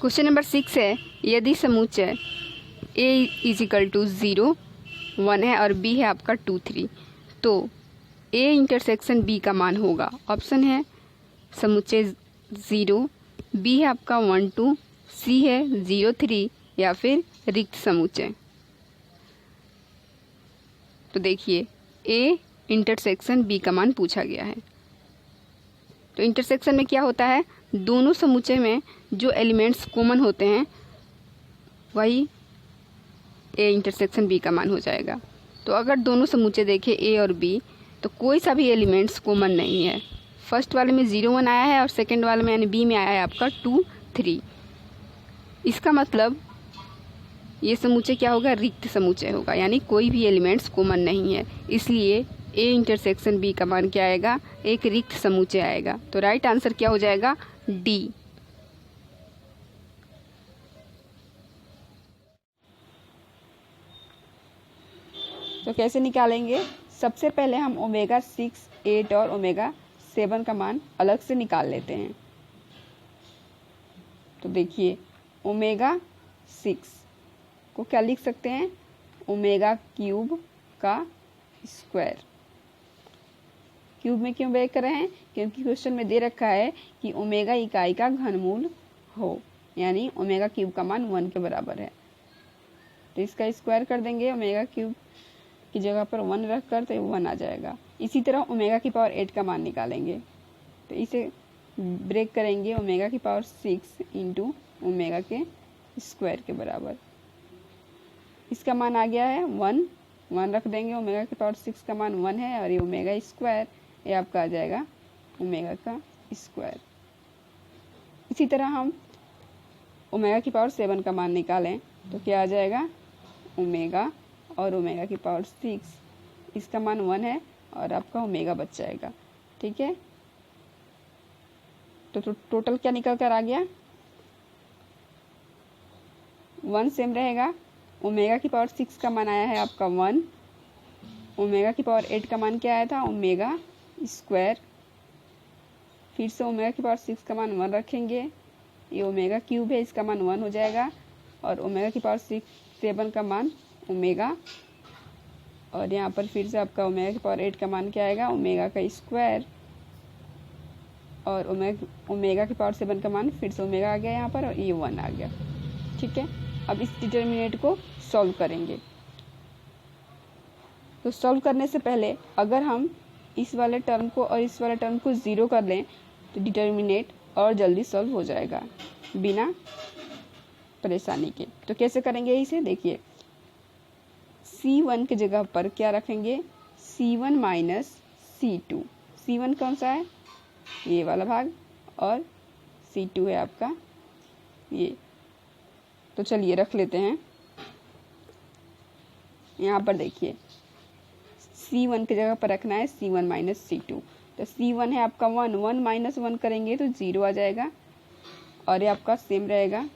Question number 6 है, यदि समुच्चय A इजिकल टू 0 1 है और B है आपका 2 3, तो A इंटरसेक्शन B का मान होगा। ऑप्शन है समुच्चय 0, B है आपका 1 2, C है 0 3 या फिर रिक्त समुच्चय। तो देखिए A इंटरसेक्शन B का मान पूछा गया है। तो इंटरसेक्शन में क्या होता है, दोनों समुच्चय में जो एलिमेंट्स कॉमन होते हैं वही A इंटरसेक्शन B का मान हो जाएगा। तो अगर दोनों समुच्चय देखें A और B, तो कोई सा भी एलिमेंट्स कॉमन नहीं है। फर्स्ट वाले में 0 1 आया है और सेकंड वाले में यानी B में आया है आपका 2 3। इसका मतलब ये समुच्चय क्या होगा, रिक्त समुच्चय होगा, यानी कोई भी एलिमेंट्स कॉमन नहीं है। इसलिए A इंटरसेक्शन B का मान क्या आएगा, एक रिक्त समुच्चय आएगा। तो राइट आंसर क्या हो जाएगा, D। तो कैसे निकालेंगे, सबसे पहले हम ओमेगा 6 8 और ओमेगा 7 का मान अलग से निकाल लेते हैं। तो देखिए ओमेगा 6 को क्या लिख सकते हैं, ओमेगा क्यूब का स्क्वायर। क्यूब में क्यों ब्रेक कर रहे हैं, क्योंकि क्वेश्चन में दे रखा है कि ओमेगा इकाई का घनमूल हो, यानी ओमेगा क्यूब का मान 1 के बराबर है। तो इसका स्क्वायर कर देंगे, ओमेगा क्यूब की जगह पर 1 रख कर, तो 1 आ जाएगा। इसी तरह ओमेगा की पावर 8 का मान निकालेंगे, तो इसे ब्रेक करेंगे, ओमेगा की पावर 6 इंटू ओमेगा के स्क्वायर के बराबर। इसका मान आ गया है 1 रख देंगे, ओमेगा की पावर 6 का मान 1 है और ये ओमेगा स्क्वायर, ये आपका आ जाएगा ओमेगा का स्क्वायर। इसी तरह हम ओमेगा की पावर 7 का मान निकालें तो क्या आ जाएगा, ओमेगा और ओमेगा की पावर 6, इसका मान 1 है और आपका ओमेगा बच जाएगा। ठीक है, तो टोटल क्या निकल कर आ गया, 1 सेम रहेगा। ओमेगा की पावर 6 का मान आया है आपका 1, ओमेगा की पावर 8 का मान क्या आया था, ओमेगा स्क्वायर। फिर से ओमेगा की पावर 6 का मान 1 रखेंगे, ये ओमेगा क्यूब है, इसका मान 1 हो जाएगा। और ओमेगा की पावर 7 का मान ओमेगा, और यहाँ पर फिर से आपका ओमेगा की पावर 8 का मान क्या आएगा, ओमेगा का स्क्वायर। और ओमेगा की पावर 7 का मान फिर से ओमेगा आ गया यहाँ पर, और ये 1 आ गया। ठीक है, अब इस डिटर्मिनेंट को सॉल्व करेंगे। तो सॉल्व करने से पहले अगर हम इस वाले टर्म को और इस वाले टर्म को 0 कर लें तो डिटर्मिनेंट और जल्दी सॉल्व हो जाएगा बिना परेशानी के। तो कैसे करेंगे इसे, देखिए C1 की जगह पर क्या रखेंगे, C1 माइनस C2। C1 कौन सा है, ये वाला भाग, और C2 है आपका ये। तो चलिए रख लेते हैं। यहाँ पर देखिए C1 की जगह पर रखना है C1 माइनस C2। तो C1 है आपका 1, 1 माइनस 1 करेंगे तो 0 आ जाएगा, और ये आपका सेम रहेगा।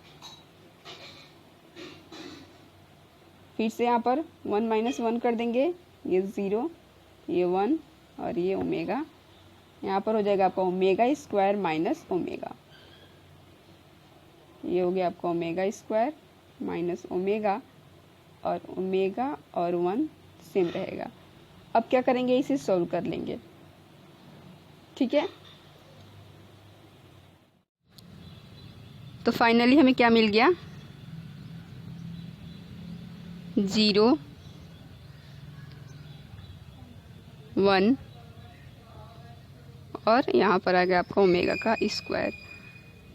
फिर से यहाँ पर 1 माइनस 1 कर देंगे, ये 0, ये 1 और ये ओमेगा। यहाँ पर हो जाएगा आपका ओमेगा स्क्वायर माइनस ओमेगा, ये हो गया आपका ओमेगा स्क्वायर माइनस ओमेगा, और ओमेगा और 1 सेम रहेगा। अब क्या करेंगे, इसे सॉल्व कर लेंगे। ठीक है, तो फाइनली हमें क्या मिल गया, 0 1 और यहाँ पर आ गया आपका ओमेगा का स्क्वायर।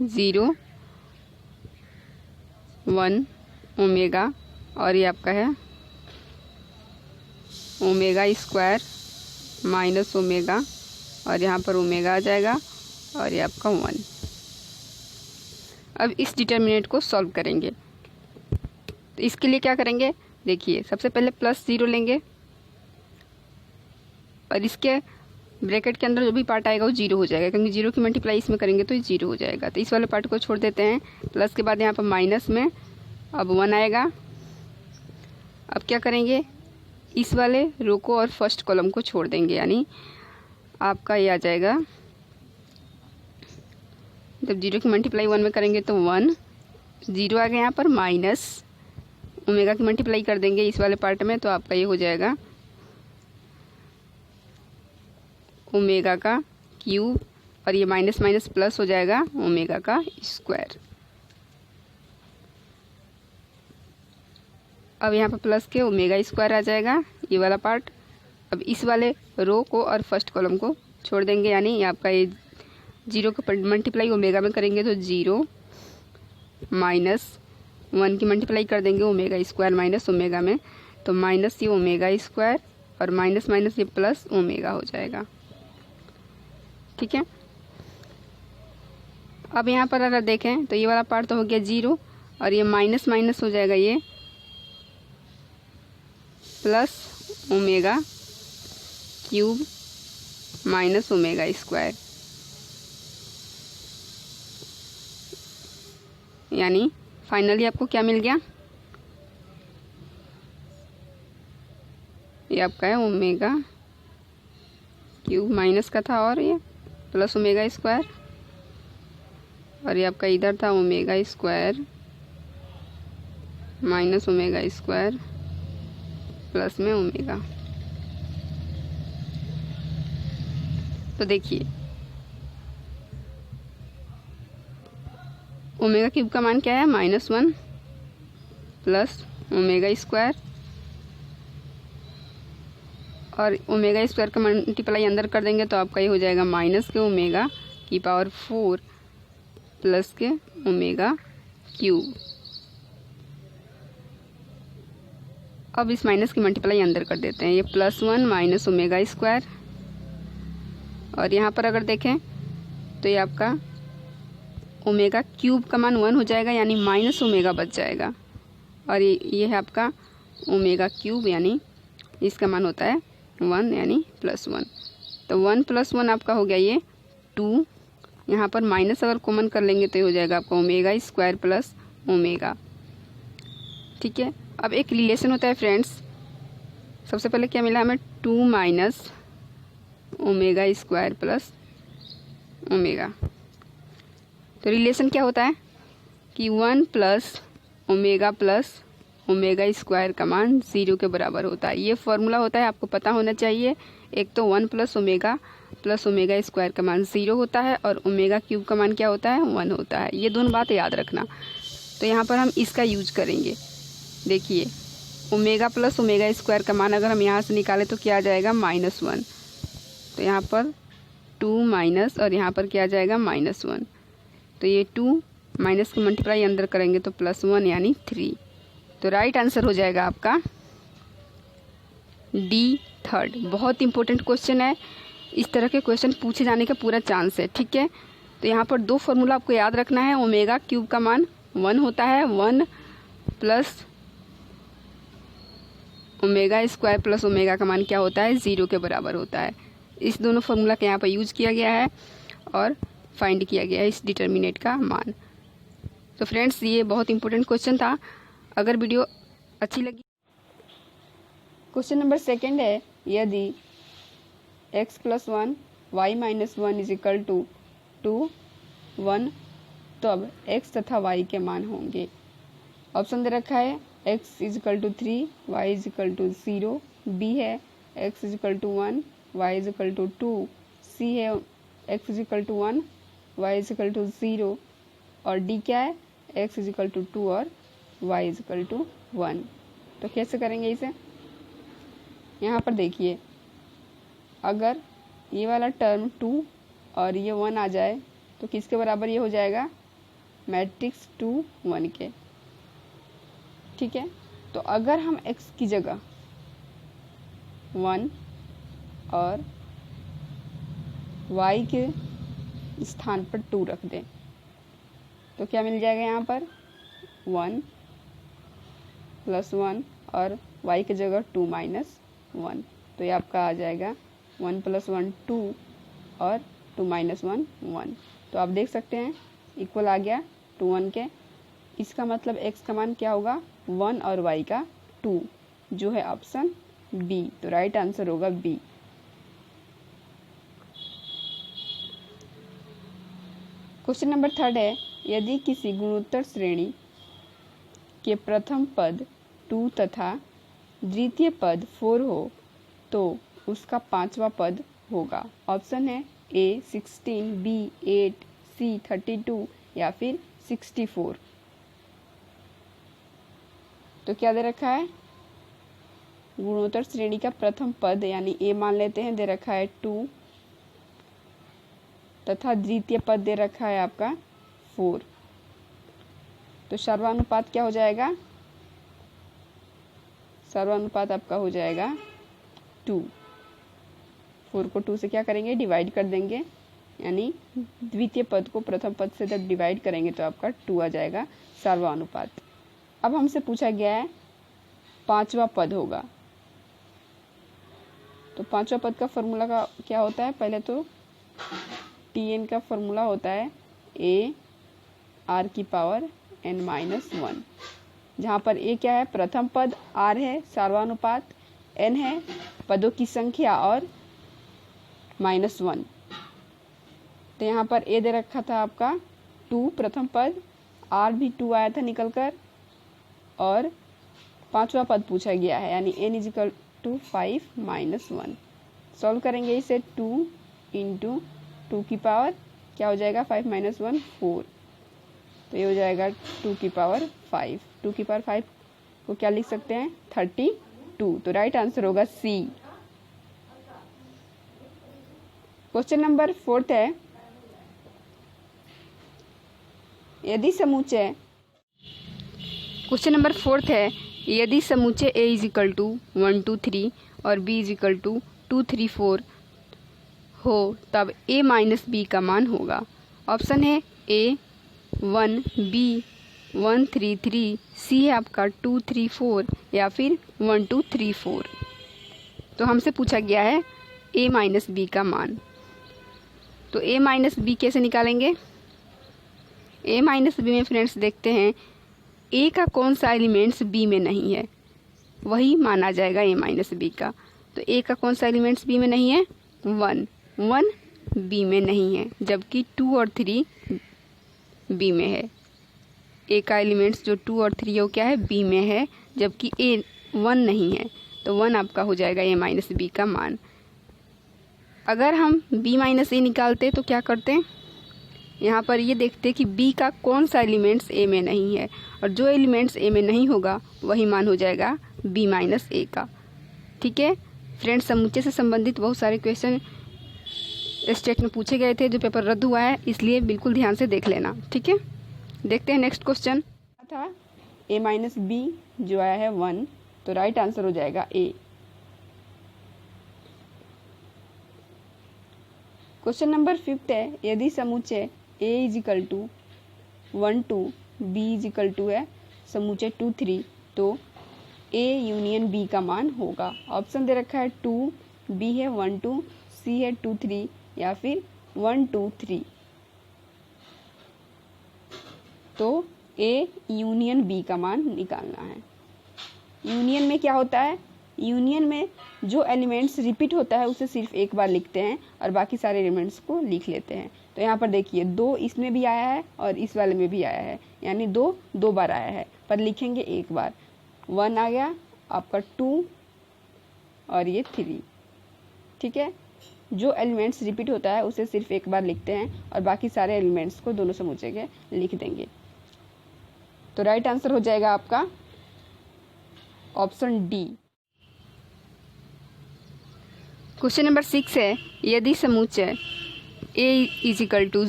0 1 ओमेगा, और ये आपका है ओमेगा स्क्वायर माइनस ओमेगा, और यहाँ पर ओमेगा आ जाएगा, और ये आपका 1। अब इस डिटर्मिनेंट को सॉल्व करेंगे। तो इसके लिए क्या करेंगे, देखिए सबसे पहले प्लस 0 लेंगे, और इसके ब्रैकेट के अंदर जो भी पार्ट आएगा वो 0 हो जाएगा, क्योंकि 0 की मल्टीप्लाई इसमें करेंगे तो ये 0 हो जाएगा। तो इस वाले पार्ट को छोड़ देते हैं। प्लस के बाद यहाँ पर माइनस में अब 1 आएगा। अब क्या करेंगे, इस वाले रो को और फर्स्ट कॉलम को छोड़ देंगे, यानी आपका ये आ जाएगा, जब 0 की मल्टीप्लाई 1 में करेंगे तो 1, जीरो आ गया यहाँ पर, माइनस ओमेगा की मल्टीप्लाई कर देंगे इस वाले पार्ट में, तो आपका ये हो जाएगा ओमेगा का क्यूब, और ये माइनस माइनस प्लस हो जाएगा ओमेगा का स्क्वायर। अब यहाँ पर प्लस के ओमेगा स्क्वायर आ जाएगा ये वाला पार्ट। अब इस वाले रो को और फर्स्ट कॉलम को छोड़ देंगे, यानी आपका ये जीरो को मल्टीप्लाई ओमेगा में करेंगे तो जीरो माइनस वन की मल्टीप्लाई कर देंगे ओमेगा स्क्वायर माइनस ओमेगा में, तो माइनस ये ओमेगा स्क्वायर और माइनस माइनस ये प्लस ओमेगा हो जाएगा। ठीक है, अब यहाँ पर अगर देखें तो ये वाला पार्ट तो हो गया जीरो, और ये माइनस माइनस हो जाएगा ये plus omega cube minus omega square, यानी फाइनली आपको क्या मिल गया, ये आपका है ओमेगा क्यूब माइनस का था और ये प्लस ओमेगा स्क्वायर, और ये आपका इधर था omega square minus omega square plus में ओमेगा। तो देखिए ओमेगा क्यूब का मान क्या है, -1 प्लस ओमेगा स्क्वायर, और ओमेगा स्क्वायर का मल्टीप्लाई अंदर कर देंगे तो आपका ये हो जाएगा माइनस के ओमेगा की पावर 4 प्लस के ओमेगा क्यूब। अब इस माइनस की मल्टीप्लाई अंदर कर देते हैं, ये +1 माइनस ओमेगा स्क्वायर, और यहाँ पर अगर देखें तो ये आपका ओमेगा क्यूब का मान 1 हो जाएगा, यानी माइनस ओमेगा बच जाएगा, और ये है आपका ओमेगा क्यूब, यानी इसका मान होता है 1 यानी +1। तो 1 + 1 आपका हो गया ये 2, यहाँ पर माइनस अगर कॉमन कर लेंगे तो ये हो जाएगा आपका ओमेगा स्क्वायर प्लस ओमेगा। ठीक है, अब एक रिलेशन होता है फ्रेंड्स, सबसे पहले क्या मिला हमें 2 minus omega square plus omega. तो रिलेशन क्या होता है कि 1 प्लस ओमेगा स्क्वायर का मान 0 के बराबर होता है। ये फॉर्मूला होता है, आपको पता होना चाहिए। एक तो 1 प्लस ओमेगा स्क्वायर का मान 0 होता है, और ओमेगा क्यूब का मान क्या होता है, 1 होता है। ये दोनों बात याद रखना। तो यहाँ पर हम इसका यूज करेंगे। देखिए ओमेगा प्लस ओमेगा स्क्वायर का मान अगर हम यहाँ से निकालें तो क्या आ जाएगा, -1। तो यहाँ पर 2 माइनस, और यहाँ पर क्या आ जाएगा, -1। तो ये 2 माइनस की मल्टीप्लाई अंदर करेंगे तो +1 यानी 3। तो राइट आंसर हो जाएगा आपका D, 3rd। बहुत इंपॉर्टेंट क्वेश्चन है, इस तरह के क्वेश्चन पूछे जाने का पूरा चांस है। ठीक है, तो यहाँ पर 2 फॉर्मूला आपको याद रखना है। ओमेगा क्यूब का मान 1 होता है, 1 plus omega square plus omega का मान क्या होता है, 0 के बराबर होता है। इस दोनों फॉर्मूला का यहाँ पर यूज किया गया है और फाइंड किया गया है इस डिटर्मिनेट का मान। तो फ्रेंड्स ये बहुत इंपॉर्टेंट क्वेश्चन था। अगर वीडियो अच्छी लगी, क्वेश्चन नंबर 2 है, यदि x + 1 y - 1 = 2, 1, तब x तथा y के मान होंगे। ऑप्शन दे रखा है x = 3, y = 0, b है x = 1, y = 2, c है x = 1, y = 0, और d क्या है, x = 2 और y = 1। तो कैसे करेंगे इसे, यहाँ पर देखिए अगर ये वाला टर्म 2 और ये 1 आ जाए तो किसके बराबर ये हो जाएगा, मैट्रिक्स 2 1 के। ठीक है, तो अगर हम x की जगह 1 और y के स्थान पर 2 रख दें तो क्या मिल जाएगा, यहाँ पर 1 + 1 और y की जगह 2 - 1, तो ये आपका आ जाएगा 1 + 1 2 और 2 - 1 1। तो आप देख सकते हैं इक्वल आ गया 2 1 के। इसका मतलब x का मान क्या होगा, 1 और y का 2, जो है ऑप्शन बी। तो राइट आंसर होगा बी। क्वेश्चन नंबर 3rd है, यदि किसी गुणोत्तर श्रेणी के प्रथम पद 2 तथा द्वितीय पद 4 हो तो उसका पांचवा पद होगा। ऑप्शन है ए 16, बी 8, सी 32 या फिर 64। तो क्या दे रखा है? गुणोत्तर श्रेणी का प्रथम पद यानी ए मान लेते हैं, दे रखा है 2 तथा द्वितीय पद दे रखा है आपका 4। तो सर्वानुपात क्या हो जाएगा? सर्वानुपात आपका हो जाएगा 2। 4 को 2 से क्या करेंगे? डिवाइड कर देंगे, यानी द्वितीय पद को प्रथम पद से जब डिवाइड करेंगे तो आपका 2 आ जाएगा सर्वानुपात। अब हमसे पूछा गया है पांचवा पद होगा, तो पांचवा पद का फॉर्मूला का क्या होता है? पहले तो Tn का फॉर्मूला होता है a r की पावर n-1, जहाँ पर a क्या है? प्रथम पद, r है सर्वानुपात, n है पदों की संख्या और -1। तो यहाँ पर a दे रखा था आपका 2 प्रथम पद, r भी 2 आया था निकल कर, और पांचवा पद पूछा गया है यानी n = 5 - 1। सॉल्व करेंगे इसे 2 × 2 की पावर क्या हो जाएगा? 5 - 1 4। तो ये हो जाएगा 2 की पावर 5। 2 की पावर 5 को क्या लिख सकते हैं? 32। तो राइट आंसर होगा सी। क्वेश्चन नंबर 4 है, यदि समूचे क्वेश्चन नंबर 4 है, यदि समूचे a = 1 2 3 और b = 2 3 4 हो तब a - b का मान होगा। ऑप्शन है a 1, b 1 3 3, c है आपका 2 3 4 या फिर 1 2 3 4। तो हमसे पूछा गया है a - b का मान। तो a - b कैसे निकालेंगे? a - b में फ्रेंड्स देखते हैं a का कौन सा एलिमेंट्स b में नहीं है, वही माना जाएगा a - b का। तो a का कौन सा एलिमेंट्स b में नहीं है? 1 b में नहीं है, जबकि 2 और 3 b में है। a का एलिमेंट्स जो 2 और 3 है वो क्या है? b में है, जबकि a 1 नहीं है। तो 1 आपका हो जाएगा a - b का मान। अगर हम b - a निकालते तो क्या करते? यहाँ पर ये देखते कि b का कौन सा एलिमेंट्स a में नहीं है, और जो एलिमेंट्स a में नहीं होगा वही मान हो जाएगा b - a का। ठीक है फ्रेंड्स, समुच्चय से संबंधित बहुत सारे क्वेश्चन स्टेट में पूछे गए थे जो पेपर रद्द हुआ है, इसलिए बिल्कुल ध्यान से देख लेना। ठीक है, देखते हैं नेक्स्ट क्वेश्चन था a - b जो आया है 1, तो राइट आंसर हो जाएगा a। क्वेश्चन नंबर 5 है, यदि समुच्चय a = 1 2, b = है समुच्चय 2 3 तो a यूनियन b का मान होगा। ऑप्शन दे रखा है 2, b है 1 2, c है 2 3 या फिर 1 2 3। तो a यूनियन b का मान निकालना है। यूनियन में क्या होता है? यूनियन में जो एलिमेंट्स रिपीट होता है उसे सिर्फ एक बार लिखते हैं और बाकी सारे एलिमेंट्स को लिख लेते हैं। तो यहाँ पर देखिए 2 इसमें भी आया है और इस वाले में भी आया है, यानी 2 बार आया है, पर लिखेंगे एक बार। 1 आ गया आपका, 2 और ये 3। ठीक है, जो एलिमेंट्स रिपीट होता है उसे सिर्फ एक बार लिखते हैं और बाकी सारे एलिमेंट्स को दोनों समुच्चय के लिख देंगे। तो राइट आंसर हो जाएगा आपका ऑप्शन डी। क्वेश्चन नंबर 6 है, यदि समुच्चय a =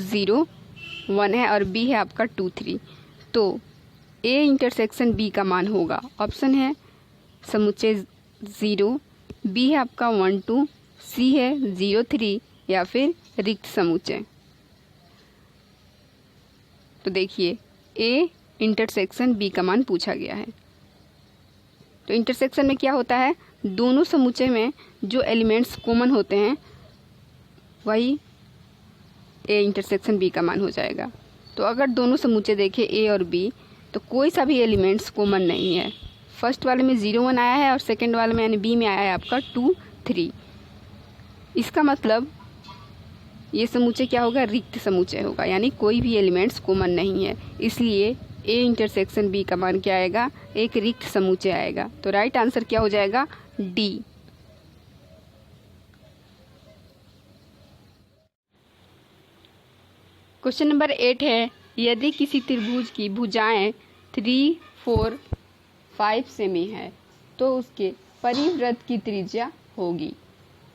0 1 है और b है आपका 2 3 तो a इंटरसेक्शन b का मान होगा। ऑप्शन है समुच्चय 0, b है आपका 1 2, c है 0 3 या फिर रिक्त समुच्चय। तो देखिए a इंटरसेक्शन b का मान पूछा गया है। तो इंटरसेक्शन में क्या होता है? दोनों समुच्चय में जो एलिमेंट्स कॉमन होते हैं वही a इंटरसेक्शन b का मान हो जाएगा। तो अगर दोनों समुच्चय देखें a और b तो कोई सा भी एलिमेंट्स कॉमन नहीं है। फर्स्ट वाले में 0 1 आया है और सेकंड वाले में यानी b में आया है आपका 2 3। इसका मतलब ये समुच्चय क्या होगा? रिक्त समुच्चय होगा, यानी कोई भी एलिमेंट्स कॉमन नहीं है, इसलिए ए इंटरसेक्शन बी का मान क्या आएगा, एक रिक्त समुच्चय आएगा। तो राइट आंसर क्या हो जाएगा, डी। क्वेश्चन नंबर 8 है, यदि किसी त्रिभुज की भुजाएं 3, 4, 5 सेमी है तो उसके परिवृत्त की त्रिज्या होगी।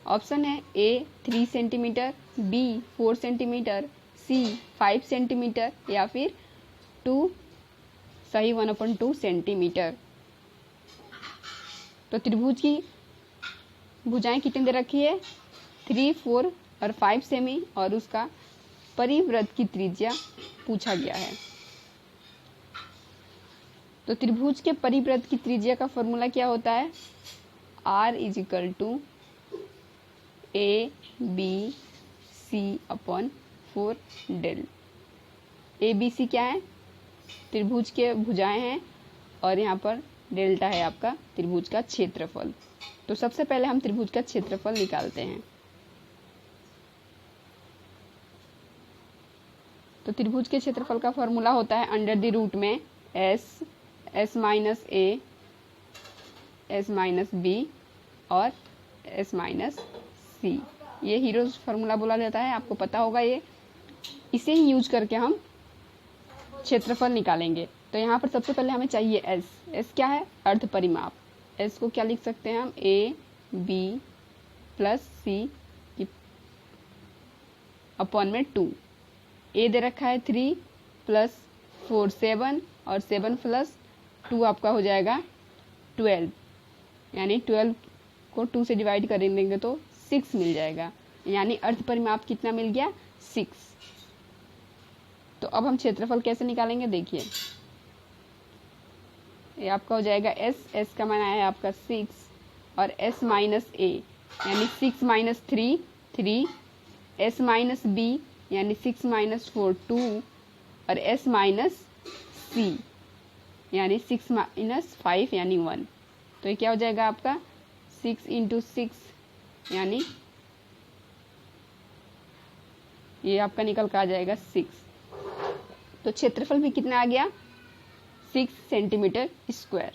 ऑप्शन है ए 3 सेंटीमीटर, बी 4 सेंटीमीटर, सी 5 सेंटीमीटर या फिर 2 सही 1/2 सेंटीमीटर। तो त्रिभुज की भुजाएं कितनी दे रखी है, 3, 4 और 5 सेमी और उसका परिवृत्त की त्रिज्या पूछा गया है। तो त्रिभुज के परिवृत्त की त्रिज्या का फॉर्मूला क्या होता है, R = ABC/4 डेल। ABC क्या है, त्रिभुज के भुजाएं हैं और यहाँ पर डेल्टा है आपका त्रिभुज का क्षेत्रफल। तो सबसे पहले हम त्रिभुज का क्षेत्रफल निकालते हैं। तो त्रिभुज के क्षेत्रफल का फॉर्मूला होता है अंडर द रूट में S -A S -B और S -C। ये हीरोज फार्मूला बोला जाता है, आपको पता होगा ये। इसे ही यूज करके हम क्षेत्रफल निकालेंगे। तो यहाँ पर सबसे पहले हमें चाहिए S क्या है, अर्ध परिमाप। S को क्या लिख सकते हैं हम, A B + C अपॉन में 2। A दे रखा है 3 + 4 7 और 7 + 2 आपका हो जाएगा 12, यानी 12 को 2 से डिवाइड कर देंगे तो 6 मिल जाएगा, यानी अर्ध परिमाप कितना मिल गया, 6। तो अब हम क्षेत्रफल कैसे निकालेंगे, देखिए ये आपका हो जाएगा S का मान आया है आपका 6 और S -A यानी 6 - 3 3, S -B यानी 6 - 4 2 और S -C यानी 6 - 5 यानी 1। तो ये क्या हो जाएगा आपका 6 × 6 यानी ये आपका निकल कर आ जाएगा 6। तो क्षेत्रफल भी कितना आ गया, 6 सेंटीमीटर स्क्वायर।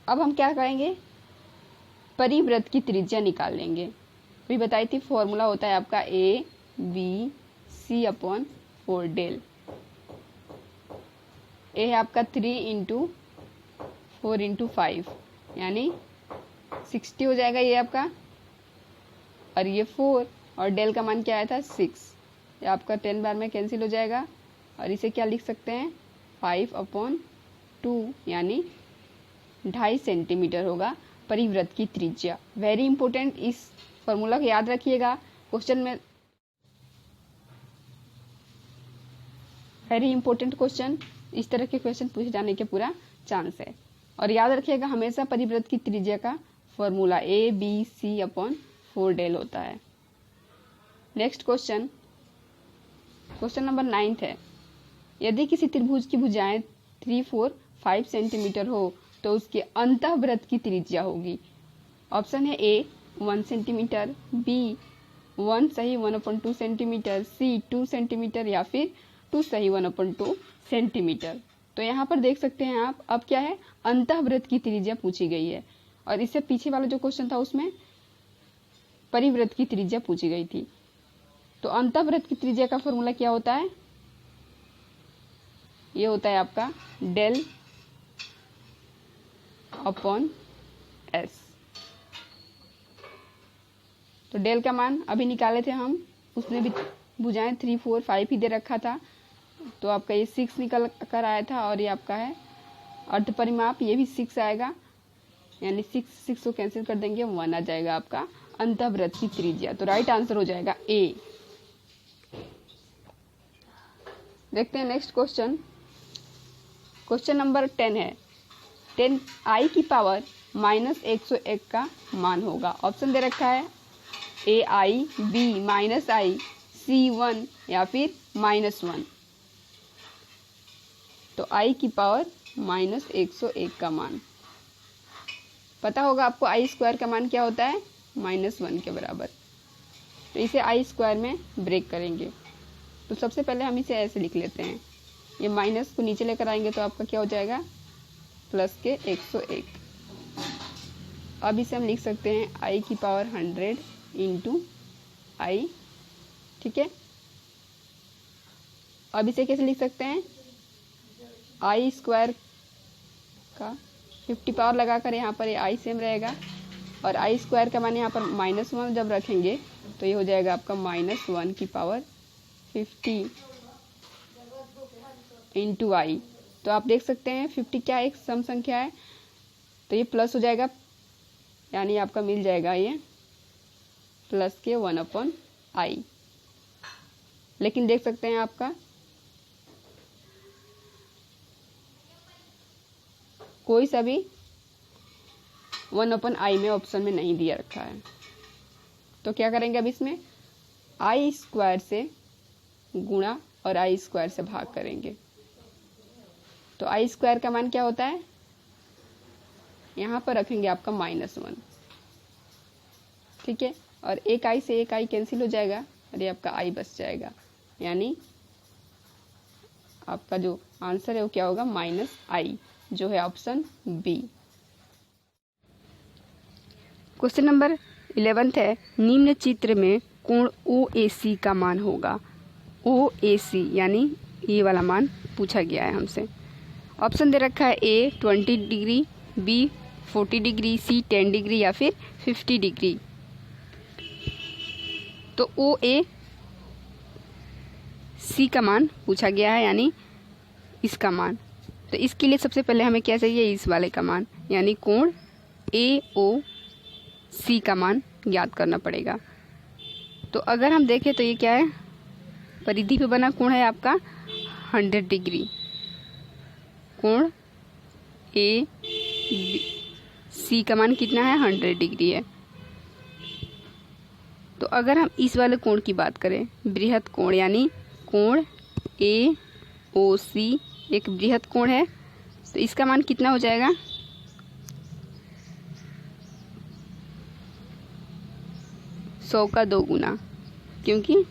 अब हम क्या करेंगे, परिवृत्त की त्रिज्या निकाल लेंगे। अभी बताई थी फॉर्मूला होता है आपका ABC/4 डेल। ए है आपका 3 × 4 × 5 यानी 60 हो जाएगा ये आपका, और ये 4 और डेल का मान क्या आया था 6। ये आपका 10 बार में कैंसिल हो जाएगा और इसे क्या लिख सकते हैं 5/2 यानी 2.5 सेंटीमीटर होगा परिवृत्त की त्रिज्या। वेरी इंपॉर्टेंट, इस फॉर्मूला को याद रखिएगा, क्वेश्चन में वेरी इंपॉर्टेंट क्वेश्चन, इस तरह के क्वेश्चन पूछे जाने के पूरा चांस है। और याद रखिएगा हमेशा परिवृत्त की त्रिज्या का फॉर्मूला ABC/4 डेल होता है। नेक्स्ट क्वेश्चन, क्वेश्चन नंबर 9 है, यदि किसी त्रिभुज की भुजाएं 3, 4, 5 सेंटीमीटर हो तो उसके अंतःवृत्त की त्रिज्या होगी। ऑप्शन है A 1 सेंटीमीटर, B 1 सही 1/2 सेंटीमीटर, C 2 सेंटीमीटर या फिर 2 सही 1/2 सेंटीमीटर। तो यहाँ पर देख सकते हैं आप, अब क्या है, अंतःवृत्त की त्रिज्या पूछी गई है और इससे पीछे वाला जो क्वेश्चन था उसमें परिवृत्त की त्रिज्या पूछी गई थी। तो अंतःवृत्त की त्रिज्या का फॉर्मूला क्या होता है, ये होता है आपका डेल अपॉन S। तो डेल का मान अभी निकाले थे हम, उसने भी भुजाएं 3, 4, 5 ही दे रखा था, तो आपका ये 6 निकल कर आया था और ये आपका है अर्ध परिमाप, ये भी 6 आएगा, यानी 6 को कैंसिल कर देंगे 1 आ जाएगा आपका अंतःवृत्त की त्रिज्या। तो राइट आंसर हो जाएगा A। देखते हैं नेक्स्ट क्वेश्चन, क्वेश्चन नंबर 10 है, 10i की पावर -101 का मान होगा। ऑप्शन दे रखा है AI, B -i, C 1 या फिर -1। तो i की पावर -101 का मान पता होगा आपको, i² का मान क्या होता है, -1 के बराबर। तो इसे i² में ब्रेक करेंगे। तो सबसे पहले हम इसे ऐसे लिख लेते हैं, ये माइनस को नीचे लेकर आएंगे तो आपका क्या हो जाएगा, प्लस के 101। अब इसे हम लिख सकते हैं i की पावर 100 इंटू आई, ठीक है। अब इसे कैसे लिख सकते हैं, आई स्क्वायर का 50 पावर लगाकर यहाँ पर ये आई सेम रहेगा, और आई स्क्वायर का मान यहाँ पर -1 जब रखेंगे तो ये हो जाएगा आपका -1 की पावर 50 इंटू आई। तो आप देख सकते हैं 50 क्या एक सम संख्या है, तो ये प्लस हो जाएगा, यानी आपका मिल जाएगा ये प्लस के 1/i। लेकिन देख सकते हैं आपका कोई सा भी 1/i में ऑप्शन में नहीं दिया रखा है। तो क्या करेंगे अब इसमें आई स्क्वायर से गुणा और आई स्क्वायर से भाग करेंगे। तो आई स्क्वायर का मान क्या होता है, यहाँ पर रखेंगे आपका -1, ठीक है। और एक आई से एक आई कैंसिल हो जाएगा और ये आपका आई बच जाएगा, यानी आपका जो आंसर है वो क्या होगा, -i, जो है ऑप्शन बी। क्वेश्चन नंबर 11 है, निम्न चित्र में कोण OAC का मान होगा। OAC यानी ये वाला मान पूछा गया है हमसे। ऑप्शन दे रखा है A 20 degree, B 40 degree, C 10 degree या फिर 50 डिग्री। तो OAC का मान पूछा गया है, यानी इसका मान। तो इसके लिए सबसे पहले हमें क्या चाहिए, इस वाले का मान, यानी कोण AOC का मान ज्ञात करना पड़ेगा। तो अगर हम देखें तो ये क्या है, परिधि पे बना कोण है आपका 100 डिग्री। कोण AC का मान कितना है, 100 डिग्री है। तो अगर हम इस वाले कोण की बात करें, बृहद कोण, यानी कोण AOC एक बृहद कोण है, तो इसका मान कितना हो जाएगा, 100 का 2 गुना, क्योंकि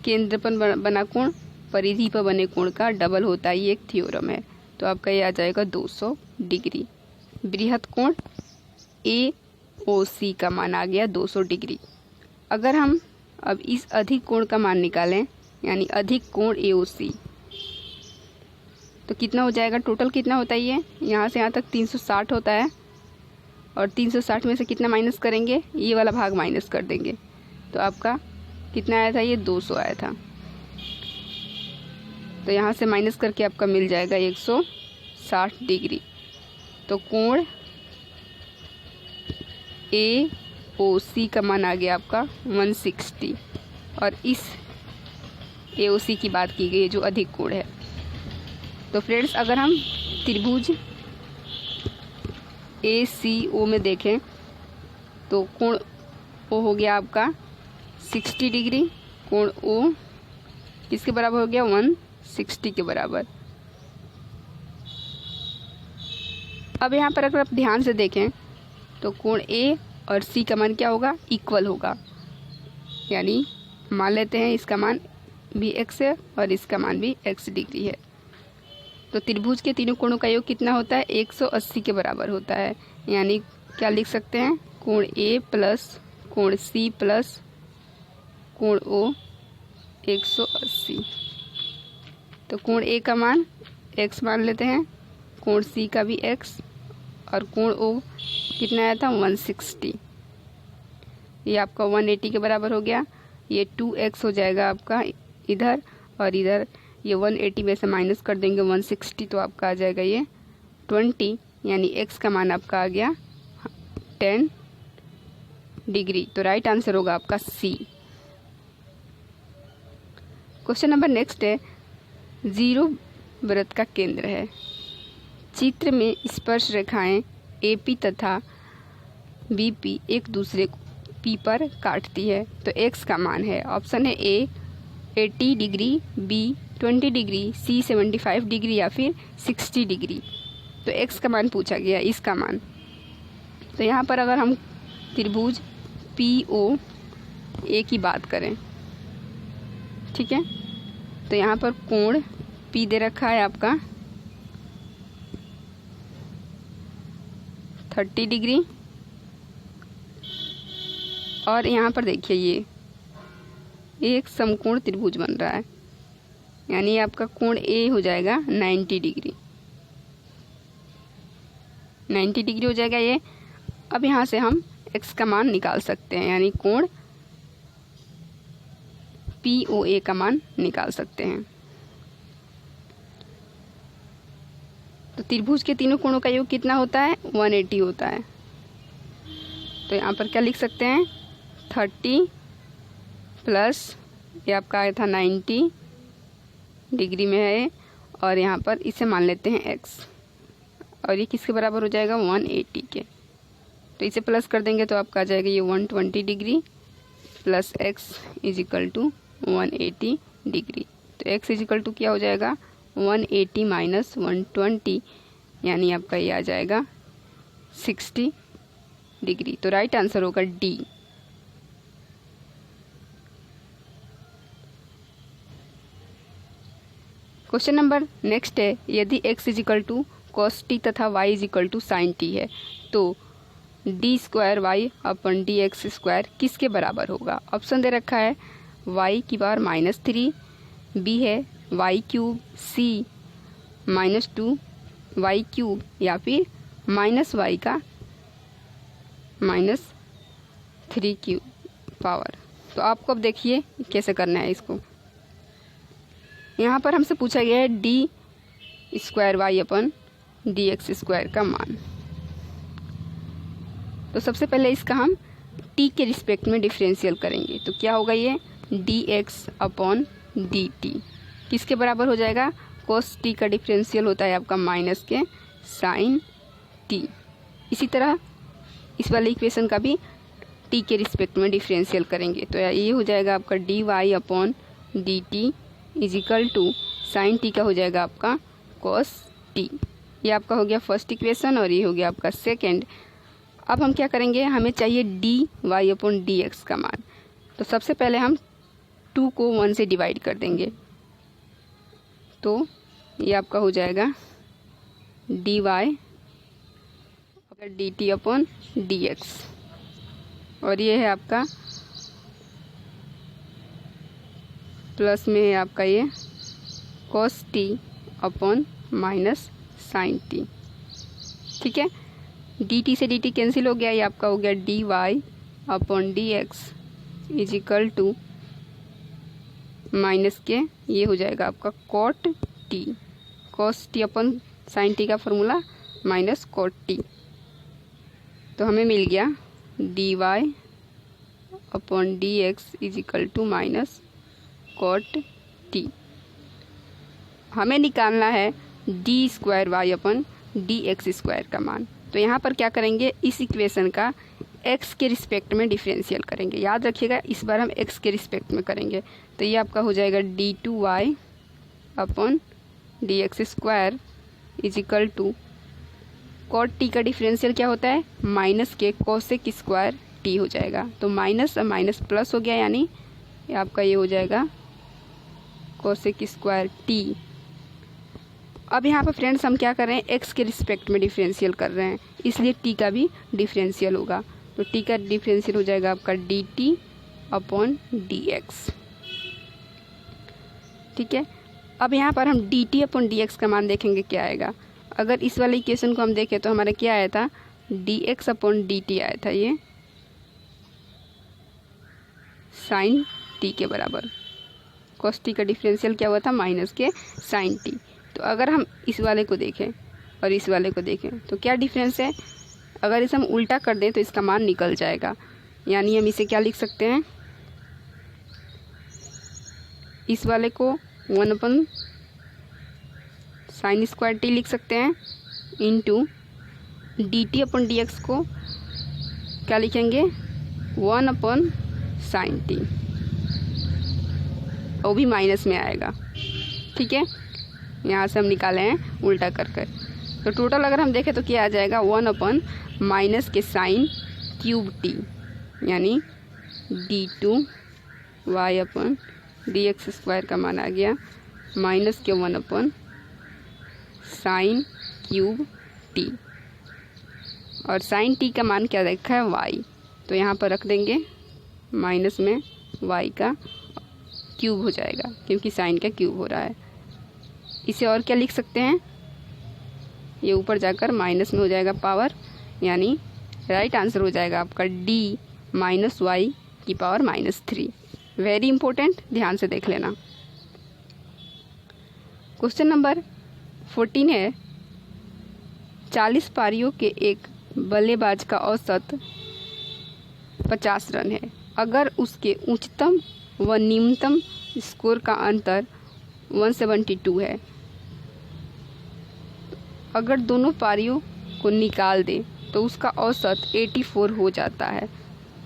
केंद्र पर बना कोण परिधि पर बने कोण का डबल होता है, ये एक थ्योरम है। तो आपका ये आ जाएगा 200 डिग्री। बृहद कोण AOC का मान आ गया 200 डिग्री। अगर हम अब इस अधिक कोण का मान निकालें, यानी अधिक कोण AOC, तो कितना हो जाएगा, टोटल कितना होता है ये, यहाँ से यहाँ तक 360 होता है, और 360 में से कितना माइनस करेंगे, ये वाला भाग माइनस कर देंगे, तो आपका कितना आया था, ये 200 आया था। तो यहाँ से माइनस करके आपका मिल जाएगा 160 डिग्री। तो कोण AOC का मान आ गया आपका 160, और इस AOC की बात की गई है जो अधिक कोण है। तो फ्रेंड्स, अगर हम त्रिभुज ACO में देखें तो कोण O हो गया आपका 60 डिग्री, कोण O किसके बराबर हो गया, 160 के बराबर। अब यहाँ पर अगर आप ध्यान से देखें तो कोण A और C का मान क्या होगा, इक्वल होगा, यानी मान लेते हैं इसका मान भी x है और इसका मान भी x डिग्री है। तो त्रिभुज के तीनों कोणों का योग कितना होता है, 180 के बराबर होता है, यानी क्या लिख सकते हैं, कोण A प्लस कोण C प्लस कोण O 180। तो कोण A का मान x मान लेते हैं, कोण C का भी x, और कोण O कितना आया था, 160। ये आपका 180 के बराबर हो गया। ये 2x हो जाएगा आपका इधर, और इधर ये 180 में से माइनस कर देंगे 160, तो आपका आ जाएगा ये 20, यानी x का मान आपका आ गया 10 डिग्री। तो राइट आंसर होगा आपका C। क्वेश्चन नंबर नेक्स्ट है, 0 वृत्त का केंद्र है। चित्र में स्पर्श रेखाएं AP तथा BP एक दूसरे को P पर काटती है, तो x का मान है। ऑप्शन है A 80 degree, B 20 degree, C 75 degree या फिर 60 डिग्री। तो x का मान पूछा गया, इसका मान। तो यहाँ पर अगर हम त्रिभुज POA की बात करें, ठीक है, तो यहाँ पर कोण P दे रखा है आपका 30 डिग्री, और यहाँ पर देखिए ये एक समकोण त्रिभुज बन रहा है, यानी आपका कोण A हो जाएगा 90 डिग्री, 90 डिग्री हो जाएगा ये। अब यहाँ से हम x का मान निकाल सकते हैं, यानी कोण POA का मान निकाल सकते हैं। तो त्रिभुज के तीनों कोणों का योग कितना होता है? 180 होता है। तो यहाँ पर क्या लिख सकते हैं? 30 प्लस ये आपका आया था 90 डिग्री में है, और यहाँ पर इसे मान लेते हैं x, और ये किसके बराबर हो जाएगा? 180 के। तो इसे प्लस कर देंगे तो आपका आ जाएगा ये 120 degree plus x is equal to 180 degree. तो x इज इक्वल टू क्या हो जाएगा? 180 माइनस 120, यानी आपका ये आ जाएगा 60 डिग्री। तो राइट आंसर होगा डी। क्वेश्चन नंबर नेक्स्ट है, यदि x is equal to cos T तथा y is equal to sine T है तो D square Y upon D X square किसके बराबर होगा? ऑप्शन दे रखा है y की पावर -3, बी है y cube, C -2 y cube, या फिर -y का -3 क्यूब पावर। तो आपको अब देखिए कैसे करना है इसको। यहाँ पर हमसे पूछा गया है D square Y upon D X square का मान। तो सबसे पहले इसका हम t के रिस्पेक्ट में डिफरेंशियल करेंगे, तो क्या होगा ये? D x upon D T किसके बराबर हो जाएगा? कोस टी का डिफरेंशियल होता है आपका माइनस के साइन टी। इसी तरह इस वाले इक्वेशन का भी t के रिस्पेक्ट में डिफरेंशियल करेंगे, तो ये हो जाएगा आपका D Y upon D T is equal to sine T का हो जाएगा आपका कॉस टी। ये आपका हो गया फर्स्ट इक्वेशन, और ये हो गया आपका सेकेंड। अब हम क्या करेंगे? हमें चाहिए D Y upon D X का मान। तो सबसे पहले हम 2 को 1 से डिवाइड कर देंगे, तो ये आपका हो जाएगा D Y D T upon D X, और ये है आपका प्लस में है आपका ये cos T upon minus sine T. ठीक है, डी टी से डी टी कैंसिल हो गया, ये आपका हो गया D Y upon D X is equal to minus के ये हो जाएगा आपका cot T, cos T upon sine T का फॉर्मूला माइनस कॉट टी। तो हमें मिल गया D Y upon D X is equal to minus cot T. हमें निकालना है D square Y upon D X square का मान। तो यहाँ पर क्या करेंगे? इस इक्वेशन का x के रिस्पेक्ट में डिफरेंशियल करेंगे। याद रखिएगा इस बार हम x के रिस्पेक्ट में करेंगे, तो ये आपका हो जाएगा D two Y upon D X square is equal to cot T का डिफरेंशियल क्या होता है? माइनस के कोसेक स्क्वायर टी हो जाएगा। तो माइनस और माइनस प्लस हो गया, यानी आपका ये हो जाएगा कोसेक स्क्वायर टी। अब यहाँ पर फ्रेंड्स हम क्या कर रहे हैं? x के रिस्पेक्ट में डिफरेंशियल कर रहे हैं, इसलिए t का भी डिफरेंशियल होगा। तो t का डिफरेंशियल हो जाएगा आपका D T upon D x. ठीक है, अब यहाँ पर हम D T upon D X का मान देखेंगे क्या आएगा। अगर इस वाले इक्वेशन को हम देखें तो हमारा क्या आया था? D x upon D T आया था, ये साइन टी के बराबर। कॉस टी का डिफरेंशियल क्या हुआ था? माइनस के साइन टी। तो अगर हम इस वाले को देखें और इस वाले को देखें तो क्या डिफरेंस है? अगर इसे हम उल्टा कर दें तो इसका मान निकल जाएगा, यानी हम इसे क्या लिख सकते हैं? इस वाले को 1 अपन साइन स्क्वायर टी लिख सकते हैं, इंटू डी टी अपन डी एक्स को क्या लिखेंगे? 1 अपन साइन टी, वो भी माइनस में आएगा। ठीक है, यहाँ से हम निकाले हैं उल्टा कर कर। तो टोटल अगर हम देखें तो क्या आ जाएगा? 1 अपन माइनस के साइन क्यूब टी, यानी D two Y upon D X square का मान आ गया माइनस के 1 अपन साइन क्यूब टी, और साइन टी का मान क्या रखा है y, तो यहाँ पर रख देंगे माइनस में y का क्यूब हो जाएगा क्योंकि साइन का क्यूब हो रहा है। इसे और क्या लिख सकते हैं, ये ऊपर जाकर माइनस में हो जाएगा पावर, यानी राइट आंसर हो जाएगा आपका d माइनस वाई की पावर -3। वेरी इंपॉर्टेंट, ध्यान से देख लेना। क्वेश्चन नंबर 14 है, 40 पारियों के एक बल्लेबाज का औसत 50 रन है। अगर उसके उच्चतम व निम्नतम स्कोर का अंतर 172 है, अगर दोनों पारियों को निकाल दे तो उसका औसत 84 हो जाता है,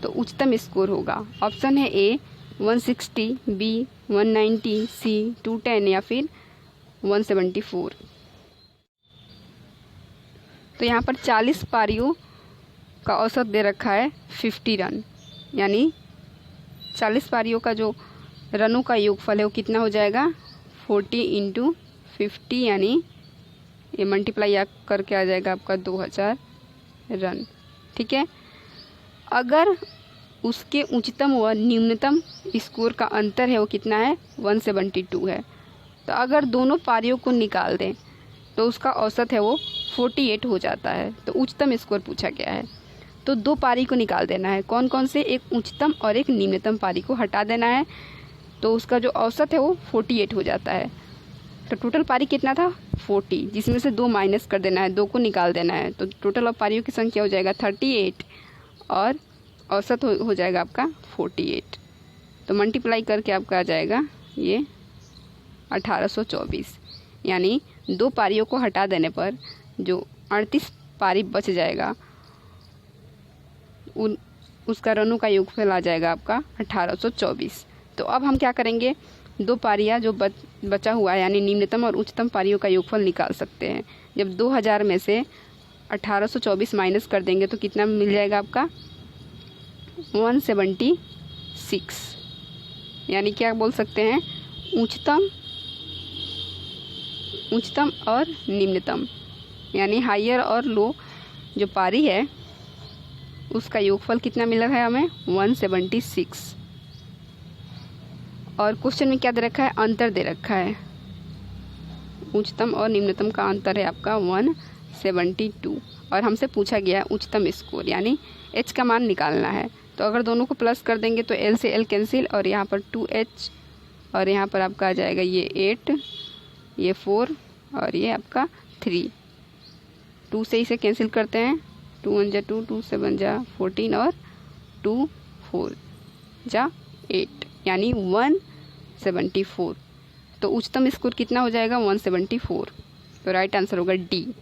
तो उच्चतम स्कोर होगा। ऑप्शन है ए 160, बी 190, सी 210 या फिर 174। तो यहाँ पर 40 पारियों का औसत दे रखा है 50 रन, यानी 40 पारियों का जो रनों का योगफल है वो कितना हो जाएगा 40 × 50, यानी ये मल्टीप्लाई करके आ जाएगा आपका 2000 रन। ठीक है, अगर उसके उच्चतम व निम्नतम स्कोर का अंतर है वो कितना है 172 है, तो अगर दोनों पारियों को निकाल दें तो उसका औसत है वो 48 हो जाता है। तो उच्चतम स्कोर पूछा गया है, तो दो पारी को निकाल देना है। कौन कौन से, एक उच्चतम और एक निम्नतम पारी को हटा देना है, तो उसका जो औसत है वो 48 हो जाता है। तो टोटल पारी कितना था 40, जिसमें से 2 माइनस कर देना है, 2 को निकाल देना है, तो टोटल ऑफ पारियों की संख्या हो जाएगा 38 और औसत हो जाएगा आपका 48। तो मल्टीप्लाई करके आपका आ जाएगा ये 1824, यानी 2 पारियों को हटा देने पर जो 38 पारी बच जाएगा उसका रनों का योगफल आ जाएगा आपका 1824। तो अब हम क्या करेंगे, 2 पारियाँ जो बचा हुआ है यानी निम्नतम और उच्चतम पारियों का योगफल निकाल सकते हैं। जब 2000 में से 1824 माइनस कर देंगे तो कितना मिल जाएगा आपका 176, यानी क्या बोल सकते हैं उच्चतम और निम्नतम, यानी हायर और लो जो पारी है उसका योगफल कितना मिला है हमें 176। और क्वेश्चन में क्या दे रखा है, अंतर दे रखा है, उच्चतम और निम्नतम का अंतर है आपका 172, और हमसे पूछा गया है उच्चतम स्कोर, यानी h का मान निकालना है। तो अगर दोनों को प्लस कर देंगे तो l से l कैंसिल, और यहाँ पर 2h और यहाँ पर आपका आ जाएगा ये 8, ये 4 और ये आपका 3। 2 से इसे कैंसिल करते हैं, 2 1 जा 2, 2 7 जा 14 और 2 4 जा 8, यानी 174। तो उच्चतम स्कोर कितना हो जाएगा 174, तो राइट आंसर होगा डी।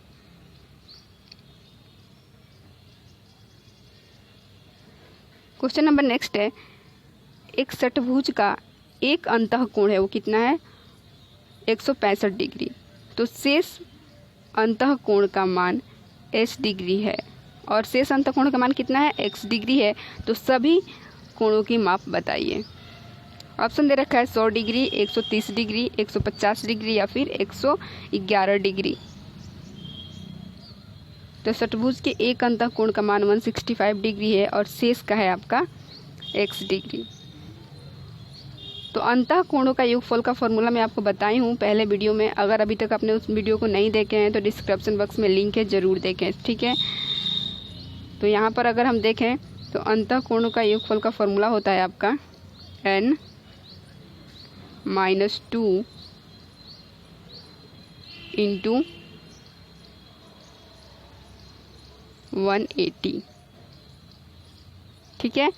क्वेश्चन नंबर नेक्स्ट है, एक षटभुज का एक अंतःकोण है वो कितना है 165 डिग्री, तो शेष अंतःकोण का मान h डिग्री है और शेष अंतःकोण का मान कितना है x डिग्री है। तो सभी कोणों की माप बताइए। ऑप्शन दे रखा है 100 डिग्री, 130 डिग्री, 150 डिग्री या फिर 111 डिग्री। तो षटभुज के एक अंतःकोण का मान 165 डिग्री है और शेष का है आपका x डिग्री। तो अंतःकोणों का योगफल का फॉर्मूला मैं आपको बताई हूँ पहले वीडियो में। अगर अभी तक आपने उस वीडियो को नहीं देखे हैं तो डिस्क्रिप्शन बॉक्स में लिंक है, ज़रूर देखें। ठीक है, तो यहाँ पर अगर हम देखें तो अंतःकोणों का योगफल का फॉर्मूला होता है आपका n - 2 इंटू 180। ठीक है,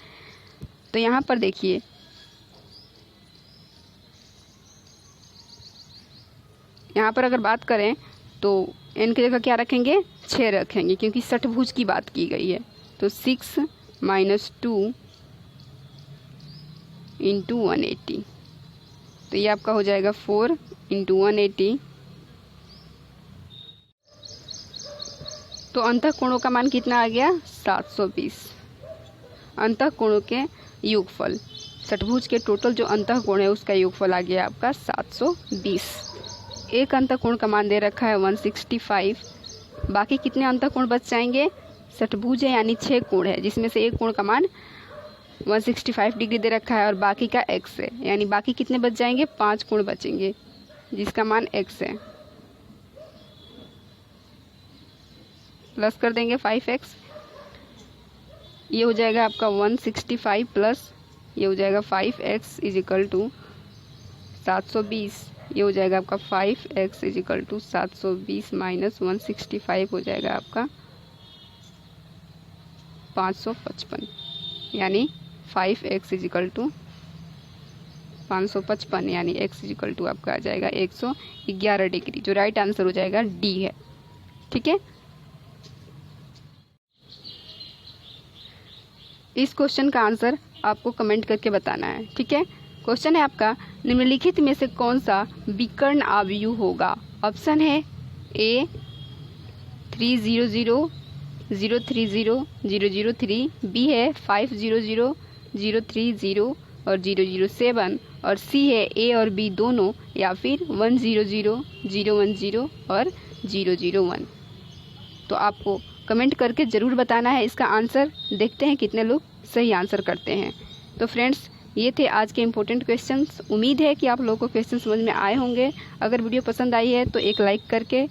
तो यहाँ पर देखिए यहाँ पर अगर बात करें तो n की जगह क्या रखेंगे 6 रखेंगे क्योंकि षटभुज की बात की गई है। तो 6 - 2 इंटू 180, तो ये आपका हो जाएगा 4 इंटू 180। तो अंतःकोणों का मान कितना आ गया 720। अंतःकोणों के योगफल षटभुज के टोटल जो अंतःकोण है उसका योगफल आ गया आपका 720। एक अंतःकोण का मान दे रखा है 165, बाकी कितने अंतःकोण बच जाएंगे? षटभुज है यानी 6 कोण है, जिसमें से एक कोण का मान 165 डिग्री दे रखा है और बाकी का x है, यानी बाकी कितने बच जाएंगे? 5 कोण बचेंगे जिसका मान x है। प्लस कर देंगे 5x, ये हो जाएगा आपका 165 प्लस ये हो जाएगा 5x इज इक्वल टू 720। ये हो जाएगा आपका 5x is equal to 720 minus 165 हो जाएगा आपका 555, यानी 5x इज इक्वल टू 555, यानी x इज इक्वल टू आपका आ जाएगा 111 डिग्री, जो राइट आंसर हो जाएगा डी है। ठीक है, इस क्वेश्चन का आंसर आपको कमेंट करके बताना है। ठीक है, क्वेश्चन है आपका, निम्नलिखित में से कौन सा विकर्ण आव्यूह होगा? ऑप्शन है ए 300 030 003, बी है 500 030 और 007, और सी है ए और बी दोनों, या फिर 100 010 और 001। तो आपको कमेंट करके ज़रूर बताना है इसका आंसर। देखते हैं कितने लोग सही आंसर करते हैं। तो फ्रेंड्स, ये थे आज के इम्पोर्टेंट क्वेश्चंस। उम्मीद है कि आप लोगों को क्वेश्चन समझ में आए होंगे। अगर वीडियो पसंद आई है तो एक लाइक करके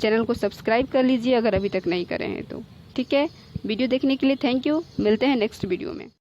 चैनल को सब्सक्राइब कर लीजिए, अगर अभी तक नहीं करे हैं तो। ठीक है, वीडियो देखने के लिए थैंक यू। मिलते हैं नेक्स्ट वीडियो में।